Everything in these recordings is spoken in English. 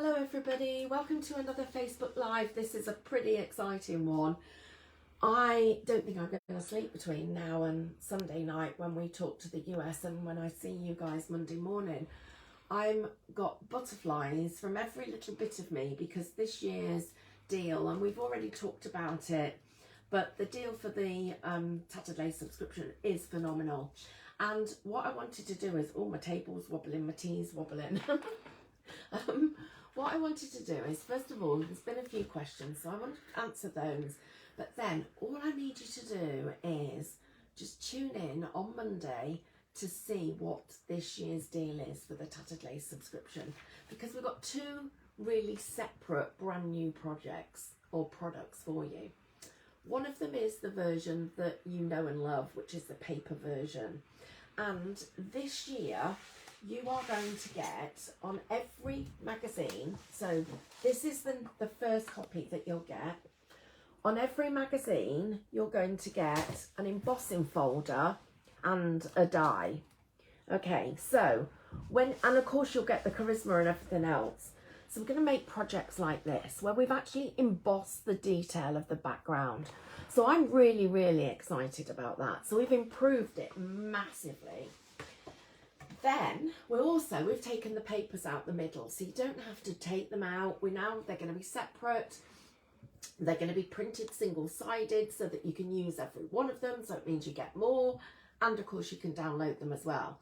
Hello everybody, welcome to another Facebook Live. This is a pretty exciting one. I don't think I'm going to sleep between now and Sunday night when we talk to the US and when I see you guys Monday morning. I've got butterflies from every little bit of me because this year's deal, and we've already talked about it, but the deal for the Tattered Lace subscription is phenomenal. And what I wanted to do is, my table's wobbling, my tea's wobbling. What I wanted to do is, first of all, there's been a few questions, so I want to answer those. But then all I need you to do is just tune in on Monday to see what this year's deal is for the Tattered Lace subscription, because we've got two really separate brand new projects or products for you. One of them is the version that you know and love, which is the paper version. And this year, you are going to get on every magazine, so this is the first copy that you'll get. On every magazine, you're going to get an embossing folder and a die. Okay, so and of course you'll get the charisma and everything else. So we're going to make projects like this where we've actually embossed the detail of the background. So I'm really, really excited about that. So we've improved it massively. Then we've taken the papers out the middle, so you don't have to take them out. They're going to be separate. They're going to be printed single-sided so that you can use every one of them, so it means you get more, and of course you can download them as well.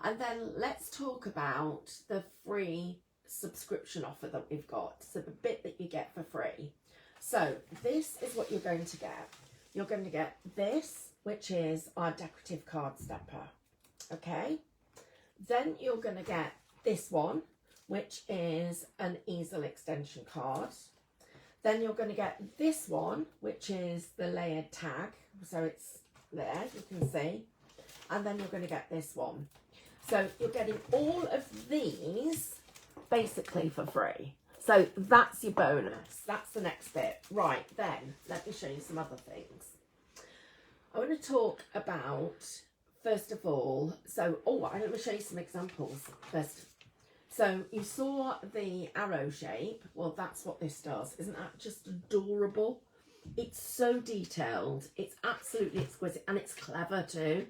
And then let's talk about the free subscription offer that we've got, so the bit that you get for free. So this is what you're going to get. You're going to get this, which is our decorative card stepper, okay? Then you're going to get this one, which is an easel extension card. Then you're going to get this one, which is the layered tag. So it's there, you can see. And then you're going to get this one. So you're getting all of these basically for free. So that's your bonus. That's the next bit. Right, then let me show you some other things. I want to talk about, first of all, I'm going to show you some examples first. So you saw the arrow shape. Well, that's what this does. Isn't that just adorable? It's so detailed. It's absolutely exquisite, and it's clever too.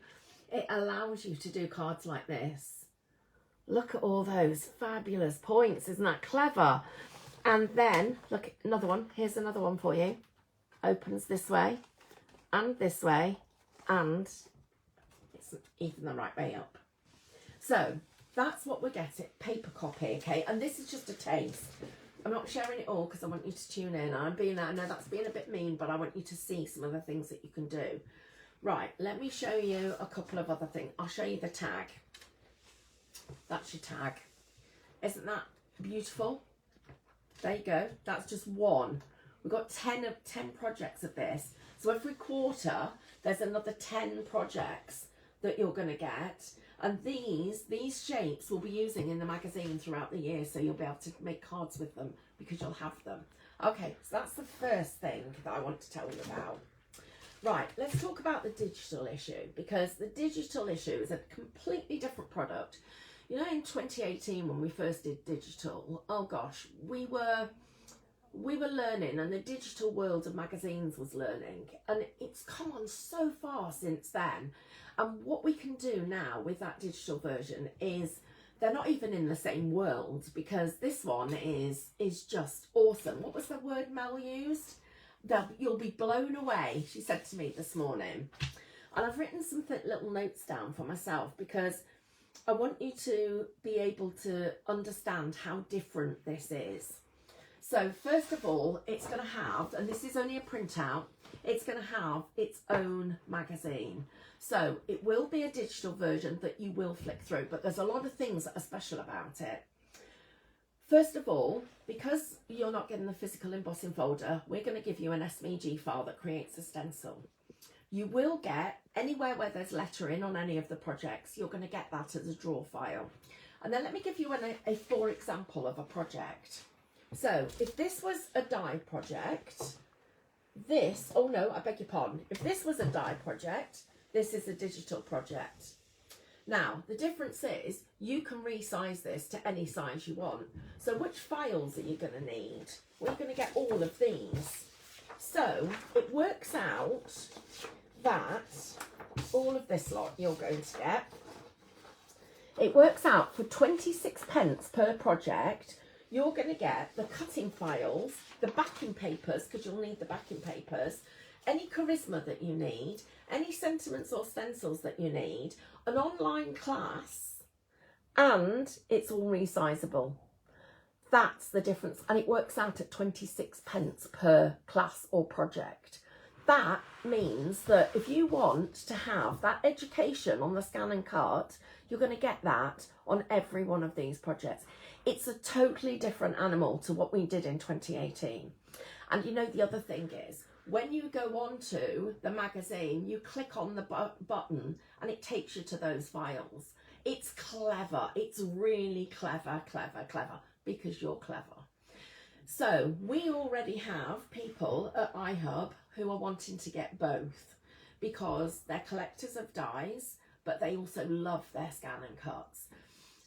It allows you to do cards like this. Look at all those fabulous points. Isn't that clever? And then, look, another one. Here's another one for you. Opens this way and this way, and it's even the right way up. So that's what we're getting, paper copy, okay? And this is just a taste. I'm not sharing it all because I want you to tune in. I know that's being a bit mean, but I want you to see some of the things that you can do. Right, let me show you a couple of other things. I'll show you the tag. That's your tag. Isn't that beautiful? There you go. That's just one. We've got 10 projects of this. So every quarter, there's another 10 projects that you're going to get. And these shapes we'll be using in the magazine throughout the year, so you'll be able to make cards with them because you'll have them. Okay, so that's the first thing that I want to tell you about. Right, let's talk about the digital issue, because the digital issue is a completely different product. You know, in 2018 when we first did digital, oh gosh, we were learning, and the digital world of magazines was learning, and it's come on so far since then. And what we can do now with that digital version is, they're not even in the same world, because this one is just awesome. What was the word Mel used? You'll be blown away, she said to me this morning. And I've written some little notes down for myself, because I want you to be able to understand how different this is. So first of all, it's going to have, and this is only a printout, it's going to have its own magazine. So it will be a digital version that you will flick through, but there's a lot of things that are special about it. First of all, because you're not getting the physical embossing folder, we're going to give you an SVG file that creates a stencil. You will get, anywhere where there's lettering on any of the projects, you're going to get that as a draw file. And then let me give you a for example of a project. So if this was a die project, I beg your pardon. If this was a die project, this is a digital project. Now, the difference is you can resize this to any size you want. So which files are you going to need? We're going to get all of these. So it works out that all of this lot you're going to get, it works out for 26p per project. You're going to get the cutting files, the backing papers, because you'll need the backing papers, any charisma that you need, any sentiments or stencils that you need, an online class, and it's all resizable. That's the difference, and it works out at 26p per class or project. That means that if you want to have that education on the scan and cut, you're going to get that on every one of these projects. It's a totally different animal to what we did in 2018. And you know, the other thing is, when you go onto the magazine, you click on the button and it takes you to those files. It's clever. It's really clever, because you're clever. So we already have people at iHub who are wanting to get both because they're collectors of dies, but they also love their scan and cuts.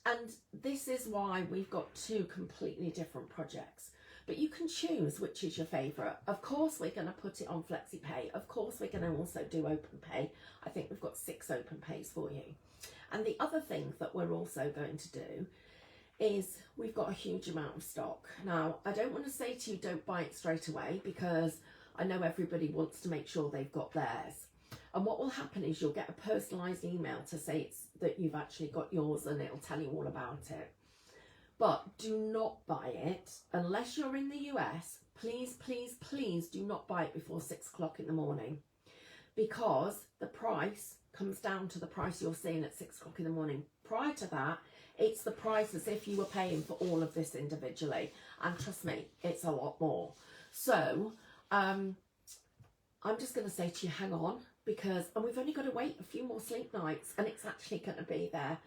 And this is why we've got two completely different projects. But you can choose which is your favourite. Of course, we're going to put it on FlexiPay. Of course, we're going to also do OpenPay. I think we've got 6 OpenPays for you. And the other thing that we're also going to do is we've got a huge amount of stock. Now, I don't want to say to you, don't buy it straight away, because I know everybody wants to make sure they've got theirs. And what will happen is you'll get a personalised email to say that you've actually got yours, and it'll tell you all about it. But do not buy it unless you're in the US. Please, please, please do not buy it before 6 o'clock in the morning, because the price comes down to the price you're seeing at 6 o'clock in the morning. Prior to that, it's the price as if you were paying for all of this individually. And trust me, it's a lot more. So I'm just going to say to you, hang on, because we've only got to wait a few more sleep nights and it's actually going to be there.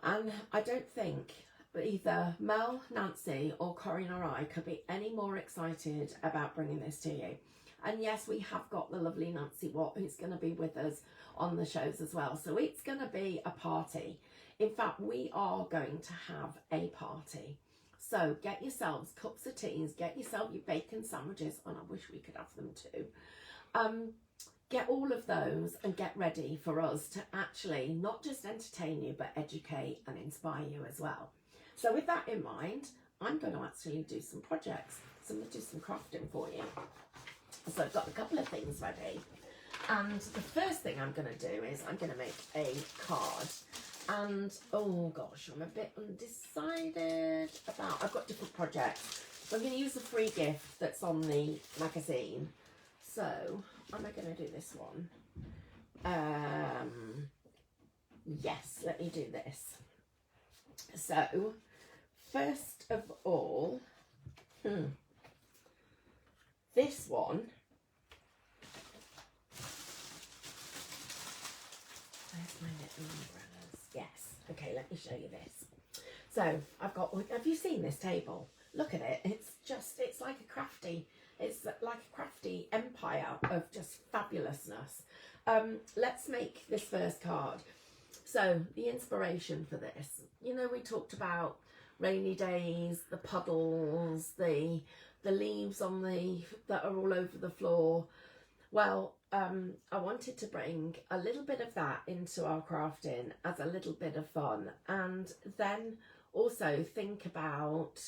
And I don't think either Mel, Nancy or Corinne or I could be any more excited about bringing this to you. And yes, we have got the lovely Nancy Watt who's going to be with us on the shows as well. So it's going to be a party. In fact, we are going to have a party. So get yourselves cups of teas, get yourself your bacon sandwiches, and I wish we could have them too. Get all of those and get ready for us to actually not just entertain you, but educate and inspire you as well. So with that in mind, I'm going to actually do some projects. So I'm going to do some crafting for you. So I've got a couple of things ready. And the first thing I'm going to do is I'm going to make a card. And, oh gosh, I'm a bit undecided about, I've got different projects. So I'm going to use the free gift that's on the magazine. So, am I going to do this one? Yes, let me do this. So, first of all, this one, where's my little umbrellas? Yes, okay, let me show you this. So, I've got one, have you seen this table? Look at it, it's like a crafty, it's like a crafty empire of just fabulousness. Let's make this first card. So, the inspiration for this, you know, we talked about rainy days, the puddles, the leaves on that are all over the floor. Well, I wanted to bring a little bit of that into our crafting as a little bit of fun, and then also think about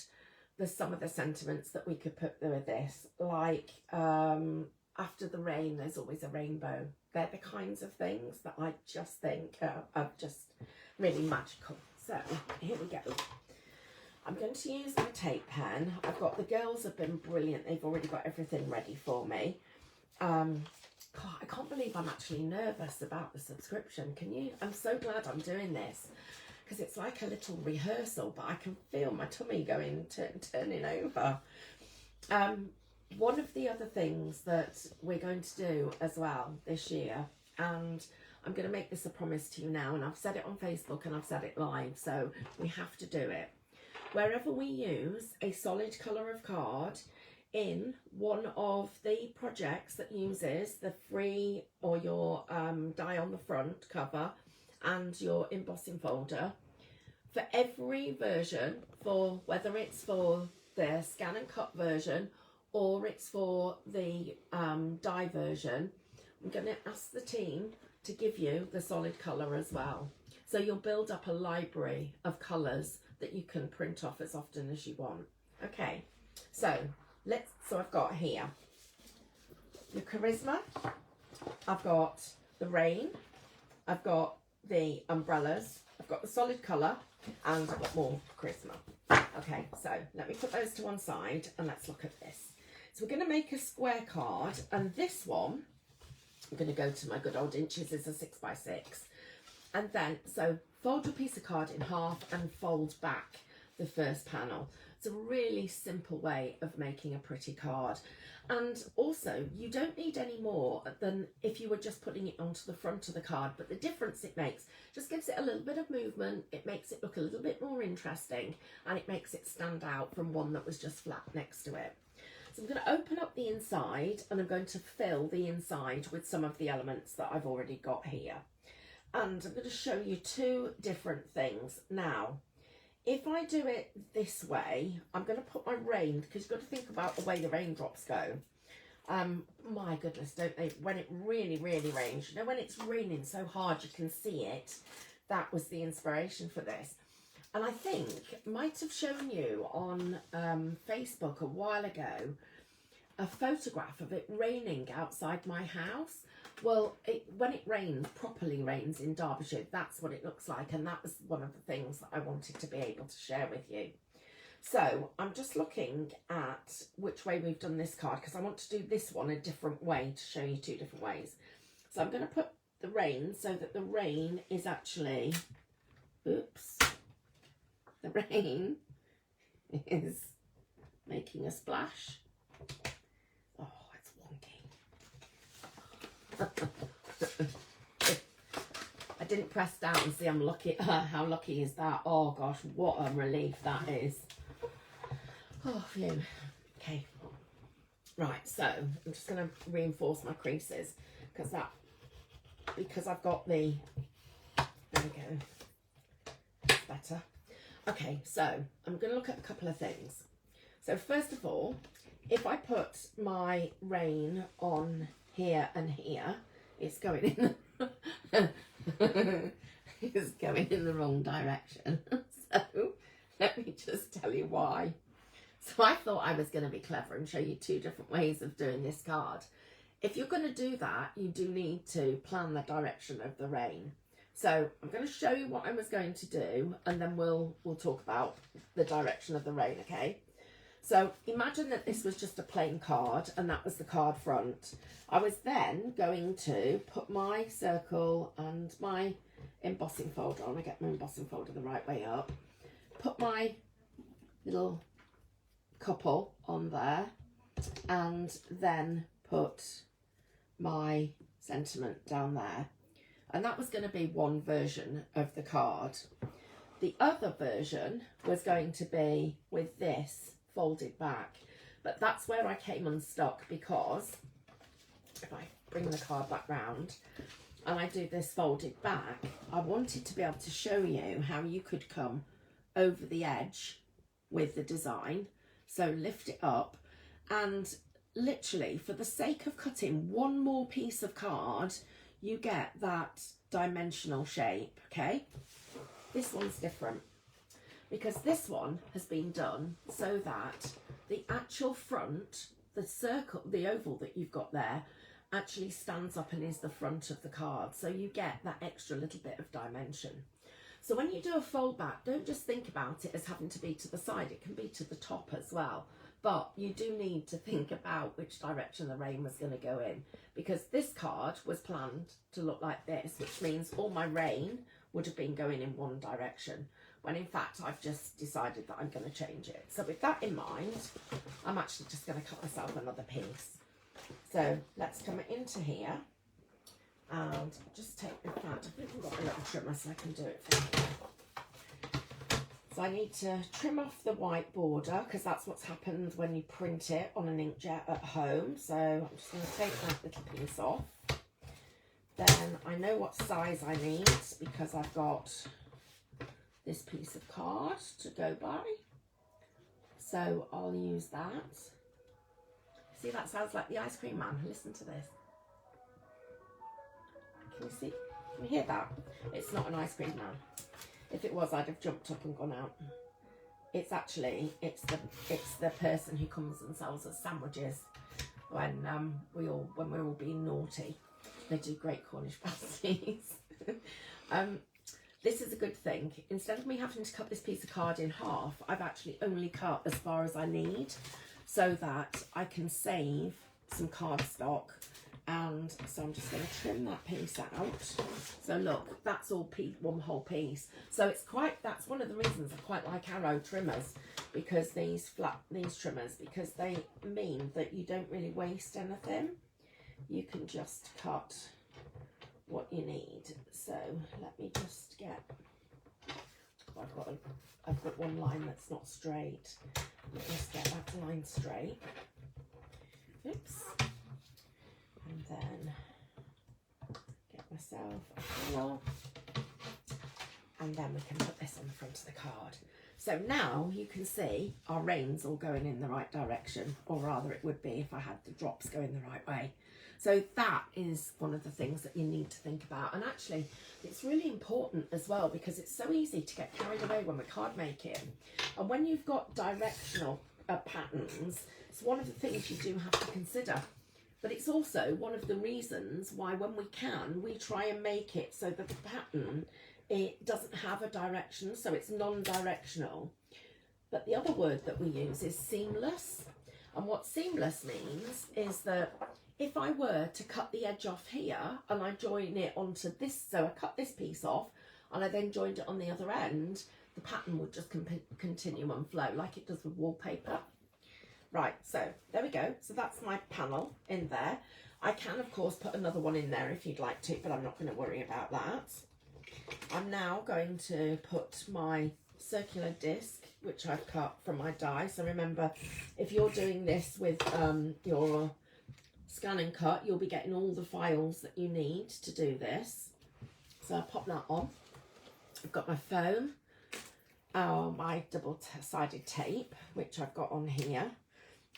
some of the sentiments that we could put with this, like after the rain there's always a rainbow. They're the kinds of things that I just think are just really magical. So here we go. I'm going to use my tape pen. I've got, the girls have been brilliant. They've already got everything ready for me. God, I can't believe I'm actually nervous about the subscription. Can you? I'm so glad I'm doing this, because it's like a little rehearsal, but I can feel my tummy going, turning over. One of the other things that we're going to do as well this year, and I'm going to make this a promise to you now, and I've said it on Facebook and I've said it live, so we have to do it. Wherever we use a solid colour of card in one of the projects that uses the free or your die on the front cover and your embossing folder. For every version, for whether it's for the scan and cut version or it's for the die version, I'm going to ask the team to give you the solid colour as well. So you'll build up a library of colours that you can print off as often as you want. Okay, so I've got here the charisma, I've got the rain, I've got the umbrellas, I've got the solid colour, and I've got more charisma. Okay, so let me put those to one side and let's look at this. So we're going to make a square card, and this one, I'm going to go to my good old inches, is a 6x6. And then, so fold your piece of card in half and fold back the first panel. It's a really simple way of making a pretty card. And also, you don't need any more than if you were just putting it onto the front of the card, but the difference it makes just gives it a little bit of movement, it makes it look a little bit more interesting, and it makes it stand out from one that was just flat next to it. So I'm going to open up the inside, and I'm going to fill the inside with some of the elements that I've already got here. And I'm going to show you two different things. Now, if I do it this way, I'm going to put my rain, because you've got to think about the way the raindrops go. My goodness, don't they? When it really, really rains, you know, when it's raining so hard you can see it, that was the inspiration for this. And I think I might have shown you on Facebook a while ago a photograph of it raining outside my house. Well, when it rains, properly rains in Derbyshire, that's what it looks like. And that was one of the things that I wanted to be able to share with you. So I'm just looking at which way we've done this card, because I want to do this one a different way to show you two different ways. So I'm going to put the rain so that the rain is actually, oops, the rain is making a splash. Oh, it's wonky. I didn't press down. See, I'm lucky. How lucky is that? Oh gosh, what a relief that is. Oh, phew. Okay. Right, so I'm just going to reinforce my creases because I've got the, there we go, that's better. Okay, so I'm going to look at a couple of things. So first of all, if I put my rain on here and here, it's going in it's going in the wrong direction. So let me just tell you why. So I thought I was going to be clever and show you two different ways of doing this card. If you're going to do that, you do need to plan the direction of the rain. So I'm going to show you what I was going to do, and then we'll talk about the direction of the rain, okay? So imagine that this was just a plain card and that was the card front. I was then going to put my circle and my embossing folder on. I get my embossing folder the right way up. Put my little couple on there and then put my sentiment down there. And that was going to be one version of the card. The other version was going to be with this folded back, but that's where I came unstuck, because if I bring the card back round and I do this folded back, I wanted to be able to show you how you could come over the edge with the design. So lift it up, and literally for the sake of cutting one more piece of card, you get that dimensional shape, okay? This one's different because this one has been done so that the actual front, the circle, the oval that you've got there, actually stands up and is the front of the card. So you get that extra little bit of dimension. So when you do a fold back, don't just think about it as having to be to the side. It can be to the top as well. But you do need to think about which direction the rain was going to go in, because this card was planned to look like this, which means all my rain would have been going in one direction, when in fact I've just decided that I'm going to change it. So with that in mind, I'm actually just going to cut myself another piece. So let's come into here and just take, in fact, I think we've got a little trimmer so I can do it from here. So I need to trim off the white border because that's what's happened when you print it on an inkjet at home. So I'm just going to take that little piece off. Then I know what size I need because I've got this piece of card to go by. So I'll use that. See, that sounds like the ice cream man. Listen to this. Can you see? Can you hear that? It's not an ice cream man. If it was, I'd have jumped up and gone out. It's actually, it's the person who comes and sells us sandwiches when we're all being naughty. They do great Cornish pasties. This is a good thing. Instead of me having to cut this piece of card in half, I've actually only cut as far as I need so that I can save some cardstock. And so I'm just going to trim that piece out. So look, that's all one whole piece. So it's that's one of the reasons I quite like arrow trimmers, because these trimmers, because they mean that you don't really waste anything. You can just cut what you need. So let me just get, I've got one line that's not straight. Let me just get that line straight. Oops. And then get myself a panel, and then we can put this on the front of the card. So now you can see our reins all going in the right direction, or rather it would be if I had the drops going the right way. So that is one of the things that you need to think about. And actually it's really important as well, because it's so easy to get carried away when we're card making. And when you've got directional patterns, it's one of the things you do have to consider. But it's also one of the reasons why when we can, we try and make it so that the pattern, it doesn't have a direction, so it's non-directional. But the other word that we use is seamless. And what seamless means is that if I were to cut the edge off here and I join it onto this, so I cut this piece off and I then joined it on the other end, the pattern would just continue and flow like it does with wallpaper. Right, so there we go. So that's my panel in there. I can, of course, put another one in there if you'd like to, but I'm not going to worry about that. I'm now going to put my circular disc, which I've cut from my die. So remember, if you're doing this with your scan and cut, you'll be getting all the files that you need to do this. So I'll pop that on. I've got my foam, my double-sided tape, which I've got on here.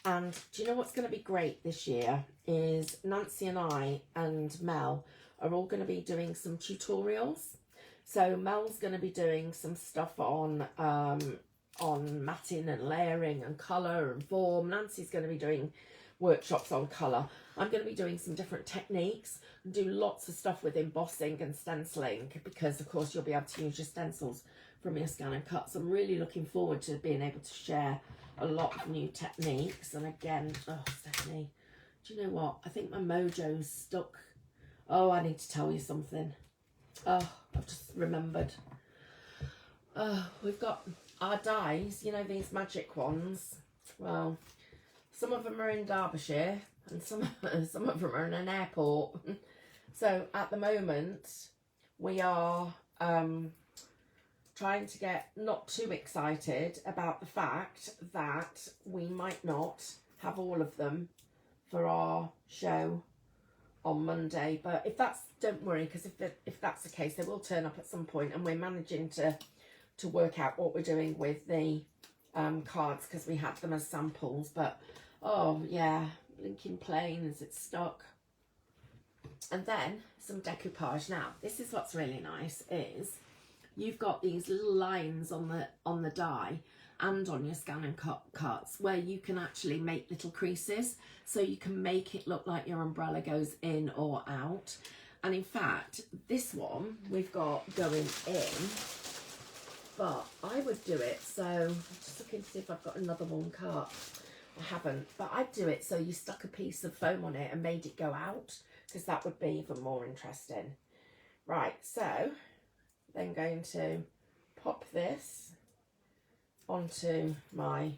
And do you know what's going to be great this year is Nancy and I and Mel are all going to be doing some tutorials. So Mel's going to be doing some stuff on matting and layering and colour and form. Nancy's going to be doing workshops on colour. I'm going to be doing some different techniques and do lots of stuff with embossing and stenciling, because of course you'll be able to use your stencils from your scan and cut. So I'm really looking forward to being able to share a lot of new techniques. And again, oh Stephanie, do you know what? I think my mojo's stuck. Oh, I need to tell you something. Oh, I've just remembered. We've got our dies, you know, these magic ones. Well, some of them are in Derbyshire and some of them are in an airport. So at the moment we are trying to get not too excited about the fact that we might not have all of them for our show on Monday. But if that's, don't worry, because if that's the case, they will turn up at some point, and we're managing to work out what we're doing with the cards, because we had them as samples. But oh yeah, linking planes, it's stuck. And then some decoupage. Now this is what's really nice, is you've got these little lines on the die and on your scan and cut cuts where you can actually make little creases, so you can make it look like your umbrella goes in or out. And in fact, this one we've got going in, but I would do it, so I'm just looking to see if I've got another one cut. I haven't, but I'd do it so you stuck a piece of foam on it and made it go out, because that would be even more interesting. Right, so then going to pop this onto my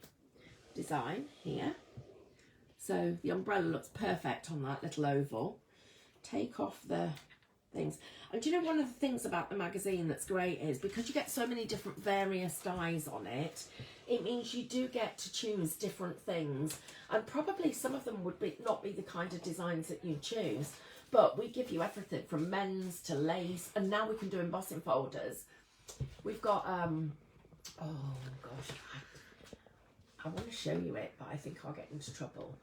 design here. So the umbrella looks perfect on that little oval. Take off the things. And do you know, one of the things about the magazine that's great is because you get so many different various dies on it, it means you do get to choose different things. And probably some of them would not be the kind of designs that you choose. But we give you everything from men's to lace, and now we can do embossing folders. We've got, oh gosh, I want to show you it, but I think I'll get into trouble.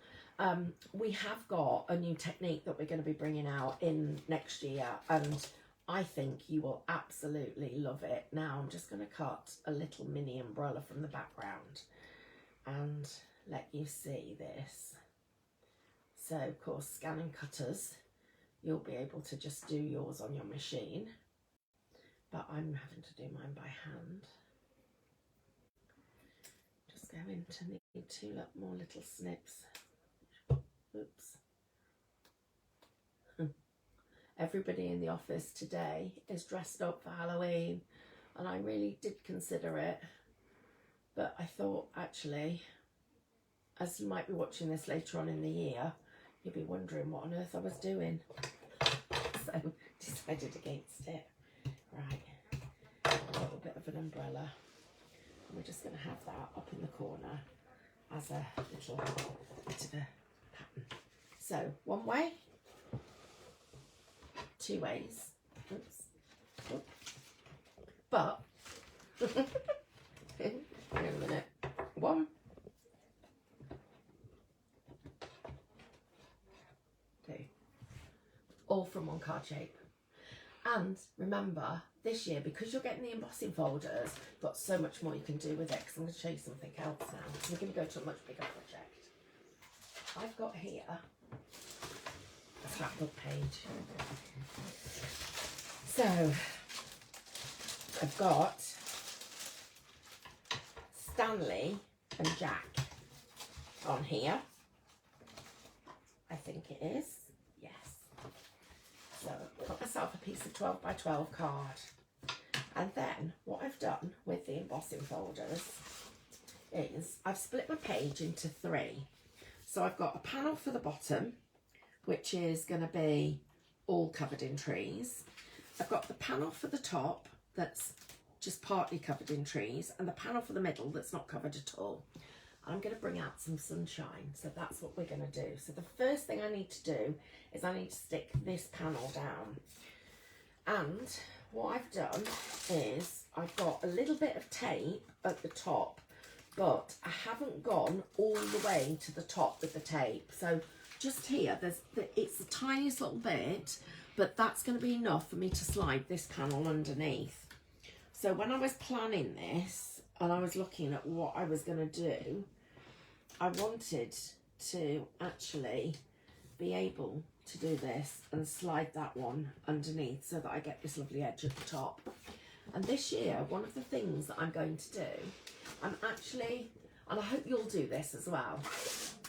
We have got a new technique that we're going to be bringing out in next year, and I think you will absolutely love it. Now I'm just going to cut a little mini umbrella from the background and let you see this. So of course, scanning cutters, you'll be able to just do yours on your machine, but I'm having to do mine by hand. Just going to need 2 more little snips. Oops. Everybody in the office today is dressed up for Halloween, and I really did consider it, but I thought actually, as you might be watching this later on in the year, you'll be wondering what on earth I was doing. So decided against it. Right, a little bit of an umbrella. And we're just going to have that up in the corner as a little bit of a pattern. So 1 way, 2 ways. Oops. Oops. But hang on a minute. 1, 2, all from 1 card shape. And remember, this year, because you're getting the embossing folders, you've got so much more you can do with it, because I'm going to show you something else now. We're going to go to a much bigger project. I've got here a scrapbook page. So I've got Stanley and Jack on here. I think it is. Yes. So I've got myself a piece of 12 by 12 card. And then what I've done with the embossing folders is I've split my page into 3. So I've got a panel for the bottom, which is going to be all covered in trees. I've got the panel for the top that's just partly covered in trees, and the panel for the middle that's not covered at all. I'm going to bring out some sunshine, so that's what we're going to do. So the first thing I need to do is I need to stick this panel down. And what I've done is I've got a little bit of tape at the top, but I haven't gone all the way to the top with the tape. So just here, it's the tiniest little bit, but that's going to be enough for me to slide this panel underneath. So when I was planning this and I was looking at what I was going to do, I wanted to actually be able to do this and slide that one underneath so that I get this lovely edge at the top. And this year, one of the things that I'm going to do, I'm actually, and I hope you'll do this as well,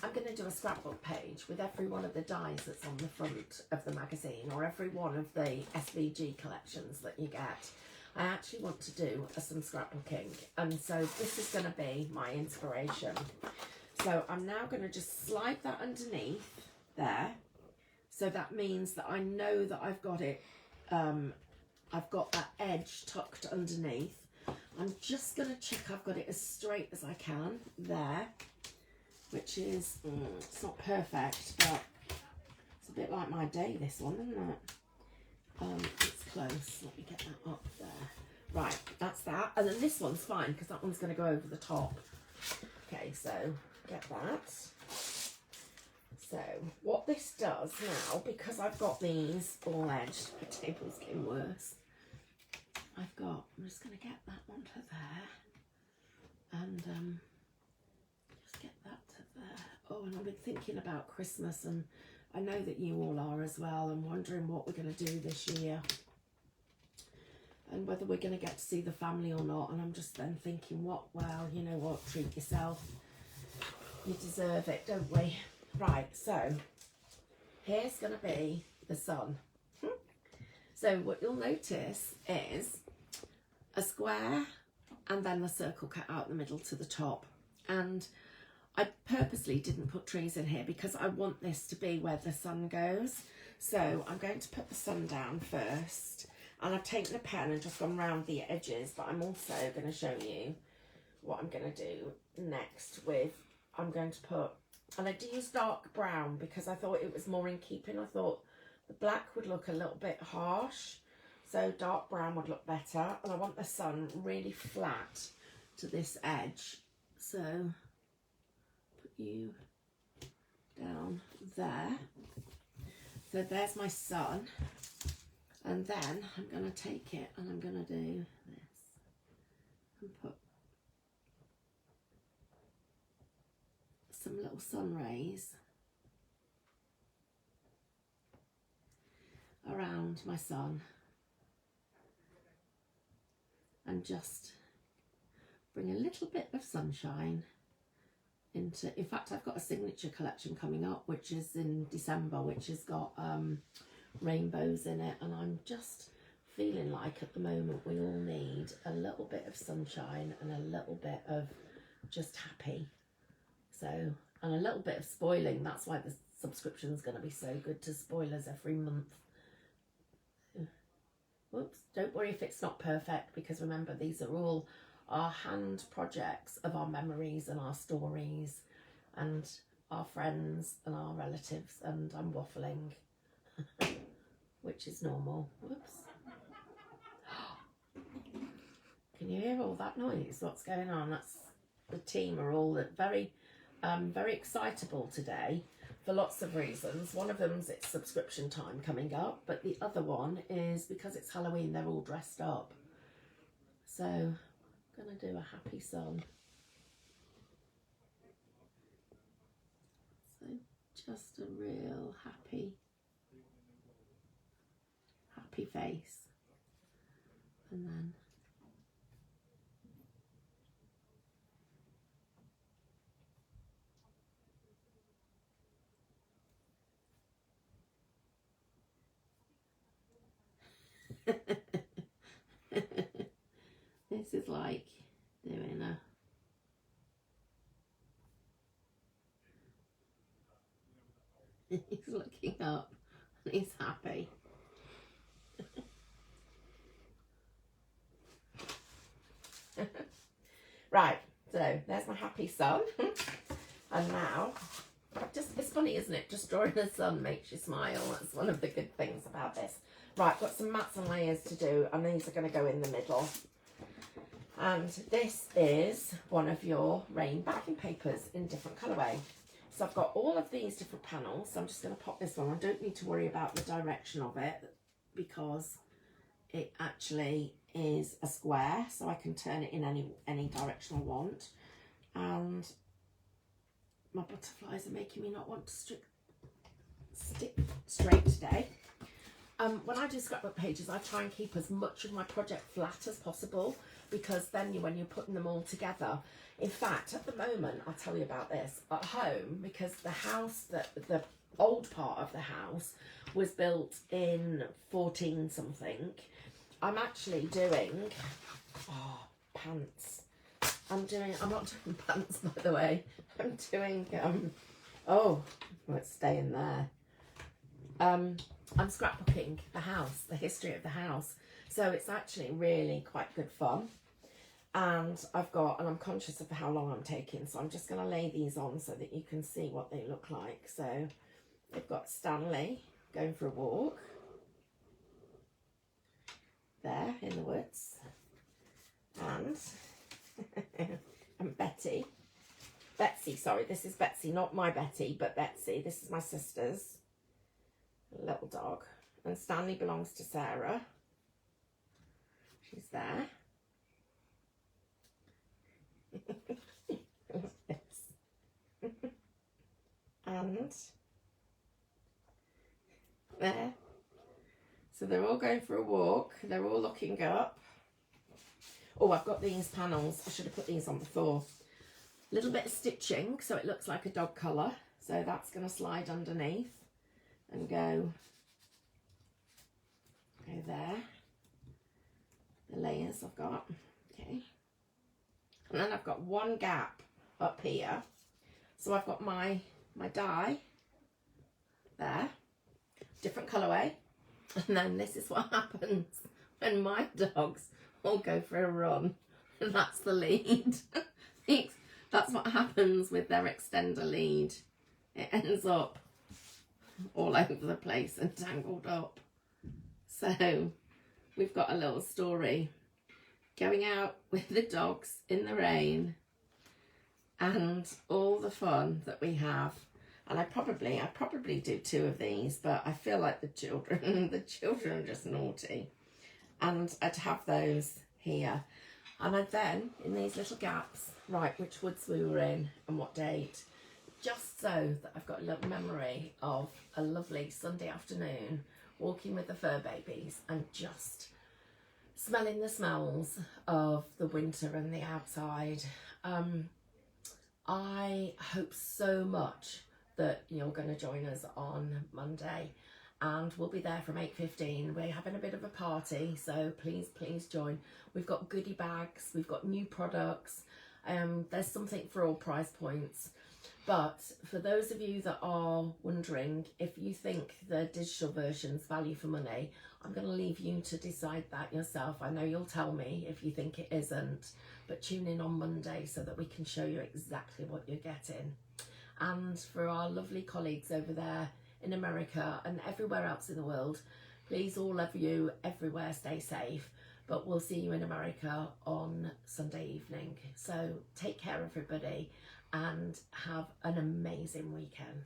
I'm going to do a scrapbook page with every one of the dies that's on the front of the magazine, or every one of the SVG collections that you get. I actually want to do some scrapbooking, and so this is going to be my inspiration. So I'm now going to just slide that underneath there. So that means that I know that I've got it, I've got that edge tucked underneath. I'm just going to check I've got it as straight as I can there, which is, it's not perfect, but it's a bit like my day, this one, isn't it? It's close. Let me get that up there. Right, that's that. And then this one's fine because that one's going to go over the top. Okay, so get that. So what this does now, because I've got these all edged, my table's getting worse. I'm just going to get that onto there and just get that to there. Oh, and I've been thinking about Christmas, and I know that you all are as well. I'm wondering what we're going to do this year and whether we're going to get to see the family or not. And I'm just then thinking, well, you know what, treat yourself. You deserve it, don't we? Right, so here's going to be the sun. So what you'll notice is a square and then the circle cut out in the middle to the top. And I purposely didn't put trees in here because I want this to be where the sun goes. So I'm going to put the sun down first, and I've taken a pen and just gone round the edges, but I'm also going to show you what I'm going to do next with, I'm going to put, and I use dark brown because I thought it was more in keeping. I thought The black would look a little bit harsh, so dark brown would look better. And I want the sun really flat to this edge. So put you down there. So there's my sun. And then I'm going to take it and I'm going to do this and put some little sun rays around my sun and just bring a little bit of sunshine into, in fact I've got a signature collection coming up which is in December, which has got rainbows in it, and I'm just feeling like at the moment we all need a little bit of sunshine and a little bit of just happy. So, and a little bit of spoiling. That's why the subscription is going to be so good, to spoil us every month. Whoops, don't worry if it's not perfect, because remember, these are all our hand projects of our memories and our stories and our friends and our relatives, and I'm waffling, which is normal. Whoops. Can you hear all that noise? What's going on? That's the team are all very excitable today for lots of reasons. One of them's it's subscription time coming up, but the other one is because it's Halloween, they're all dressed up. So I'm going to do a happy sun. So just a real happy face. And then this is like doing a he's looking up and he's happy. Right, so there's my happy sun. And now, it's funny, isn't it? Just drawing the sun makes you smile. That's one of the good things about this. Right, got some mats and layers to do, and these are going to go in the middle. And this is one of your rain backing papers in different colourway. So I've got all of these different panels. So I'm just going to pop this one. I don't need to worry about the direction of it because it actually is a square, so I can turn it in any direction I want. And my butterflies are making me not want to stick straight today. When I do scrapbook pages, I try and keep as much of my project flat as possible, because then when you're putting them all together, in fact, at the moment, I'll tell you about this, at home, because the house, the old part of the house was built in 14 something, I'm actually doing, pants. I'm not doing pants, by the way. I'm doing, let's stay in there. I'm scrapbooking the house, the history of the house. So it's actually really quite good fun. And I'm conscious of how long I'm taking. So I'm just going to lay these on so that you can see what they look like. So they've got Stanley going for a walk there in the woods. And Betsy, sorry, this is Betsy, not my Betty, but Betsy. This is my sister's little dog. And Stanley belongs to Sarah. She's there. And there. So they're all going for a walk. They're all looking up. Oh, I've got these panels. I should have put these on the floor. A little bit of stitching so it looks like a dog collar. So that's going to slide underneath and go there. The layers I've got. Okay. And then I've got one gap up here. So I've got my die there. Different colourway. And then this is what happens when my dogs all go for a run. And that's the lead. That's what happens with their extender lead. It ends up all over the place and tangled up. So we've got a little story. Going out with the dogs in the rain and all the fun that we have. And I probably do 2 of these, but I feel like the children are just naughty. And I'd have those here. And I'd then, in these little gaps, write which woods we were in and what date, just so that I've got a little memory of a lovely Sunday afternoon walking with the fur babies and just smelling the smells of the winter and the outside. I hope so much that you're going to join us on Monday, and we'll be there from 8:15. We're having a bit of a party, so please join. We've got goodie bags, we've got new products, there's something for all price points. But for those of you that are wondering if you think the digital version's value for money, I'm going to leave you to decide that yourself. I know you'll tell me if you think it isn't, but tune in on Monday so that we can show you exactly what you're getting. And for our lovely colleagues over there in America and everywhere else in the world, please, all of you everywhere, stay safe. But we'll see you in America on Sunday evening. So take care, everybody, and have an amazing weekend.